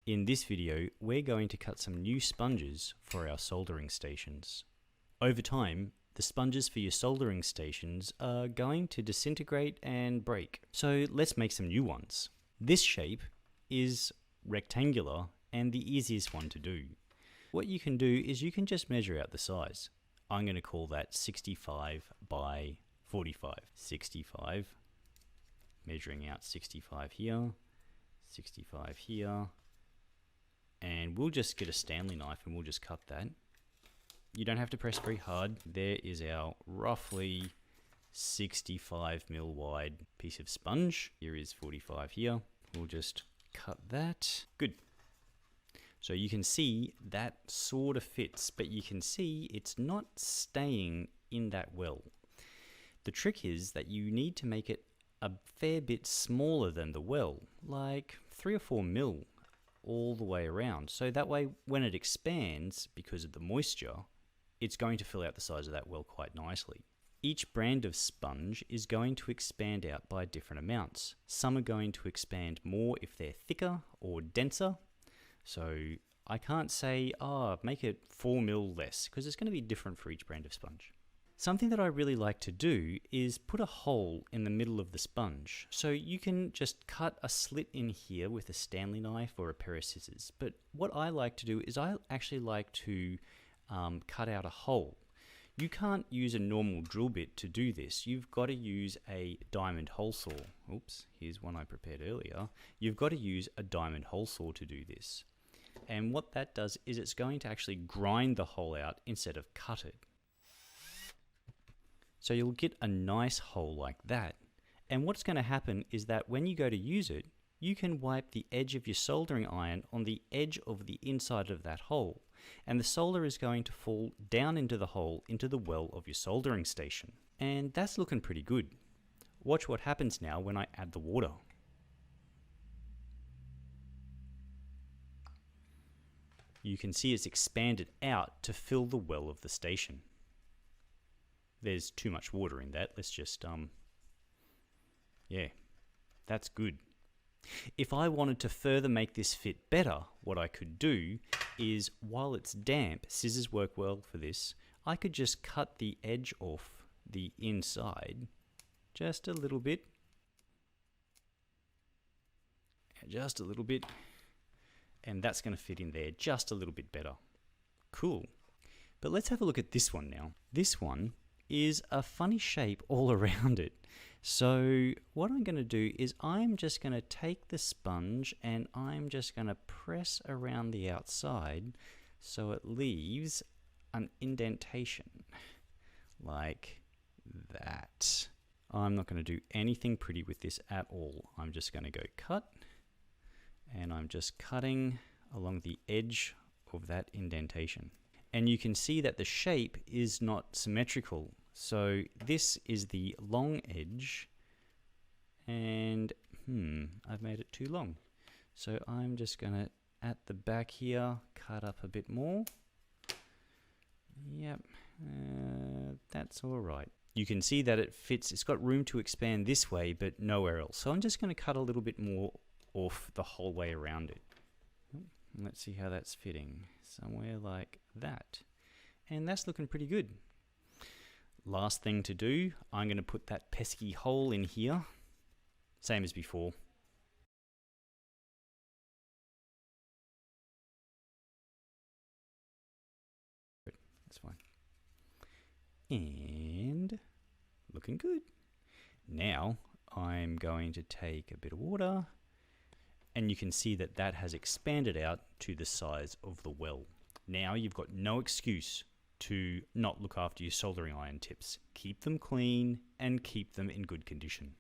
In this video, we're going to cut some new sponges for our soldering stations. Over time, the sponges for your soldering stations are going to disintegrate and break. So let's make some new ones. This shape is rectangular and the easiest one to do. What you can do is you can just measure out the size. I'm going to call that 65 by 45. 65, measuring out 65 here, 65 here, and we'll just get a Stanley knife and we'll just cut that. You don't have to press very hard. There is our roughly 65mm wide piece of sponge. Here is 45 here. We'll just cut that. Good. So you can see that sort of fits, but you can see it's not staying in that well. The trick is that you need to make it a fair bit smaller than the well, like 3 or 4 mil all the way around. So that way when it expands, because of the moisture, it's going to fill out the size of that well quite nicely. Each brand of sponge is going to expand out by different amounts. Some are going to expand more if they're thicker or denser. So I can't say, make it 4 mil less, because it's going to be different for each brand of sponge. Something that I really like to do is put a hole in the middle of the sponge. So you can just cut a slit in here with a Stanley knife or a pair of scissors. But what I like to do is I actually like to cut out a hole. You can't use a normal drill bit to do this. You've got to use a diamond hole saw. Oops, here's one I prepared earlier. You've got to use a diamond hole saw to do this. And what that does is it's going to actually grind the hole out instead of cut it. So you'll get a nice hole like that. And what's going to happen is that when you go to use it, you can wipe the edge of your soldering iron on the edge of the inside of that hole. And the solder is going to fall down into the hole, into the well of your soldering station. And that's looking pretty good. Watch what happens now when I add the water. You can see it's expanded out to fill the well of the station. There's too much water in that. Let's just, yeah, that's good. If I wanted to further make this fit better, what I could do is, while it's damp, scissors work well for this, I could just cut the edge off the inside just a little bit. Just a little bit. And that's going to fit in there just a little bit better. Cool. But let's have a look at this one now. This one is a funny shape all around it. So what I'm going to do is I'm just going to take the sponge and I'm just going to press around the outside so it leaves an indentation like that. I'm not going to do anything pretty with this at all. I'm just going to go cut, and I'm just cutting along the edge of that indentation. And you can see that the shape is not symmetrical. So this is the long edge, and I've made it too long. So I'm just gonna, at the back here, cut up a bit more. Yep, that's all right. You can see that it fits, it's got room to expand this way, but nowhere else. So I'm just gonna cut a little bit more off the whole way around it. Let's see how that's fitting. Somewhere like that. And that's looking pretty good. Last thing to do, I'm going to put that pesky hole in here. Same as before. That's fine. And looking good. Now I'm going to take a bit of water, and you can see that that has expanded out to the size of the well. Now you've got no excuse to not look after your soldering iron tips. Keep them clean and keep them in good condition.